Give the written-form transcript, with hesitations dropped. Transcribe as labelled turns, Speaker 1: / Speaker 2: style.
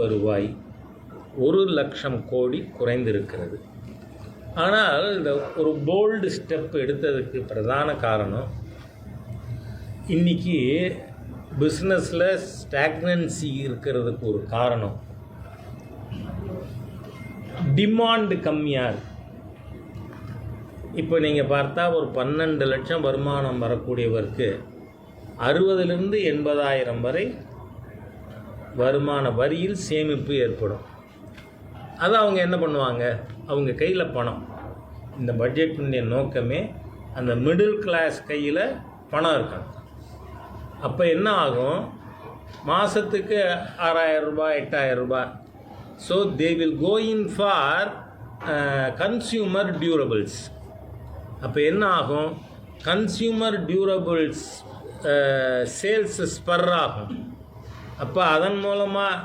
Speaker 1: வருவாய் 1,00,000 கோடி குறைந்திருக்கிறது. ஆனால் இந்த ஒரு போல்டு ஸ்டெப் எடுத்ததுக்கு பிரதான காரணம், இன்றைக்கி பிஸ்னஸில் ஸ்டாக்னன்சி இருக்கிறதுக்கு ஒரு காரணம் டிமாண்டு கம்மியாக இருக்குது. இப்போ நீங்கள் பார்த்தா ஒரு 12 லட்சம் வருமானம் வரக்கூடியவருக்கு 60,000 80,000 வரை வருமான வரியில் சேமிப்பு ஏற்படும். அதை அவங்க என்ன பண்ணுவாங்க, அவங்க கையில் பணம். இந்த பட்ஜெட்டினுடைய நோக்கமே அந்த மிடில் கிளாஸ் கையில் பணம் இருக்கணும். அப்போ என்ன ஆகும், மாதத்துக்கு 6,000 ரூபாய் 8,000 ரூபாய். So they will go in for consumer durables. அப்போ என்ன ஆகும், கன்சியூமர் டியூரபிள்ஸ் சேல்ஸ் ஸ்பர் ஆகும். அப்போ அதன் மூலமாக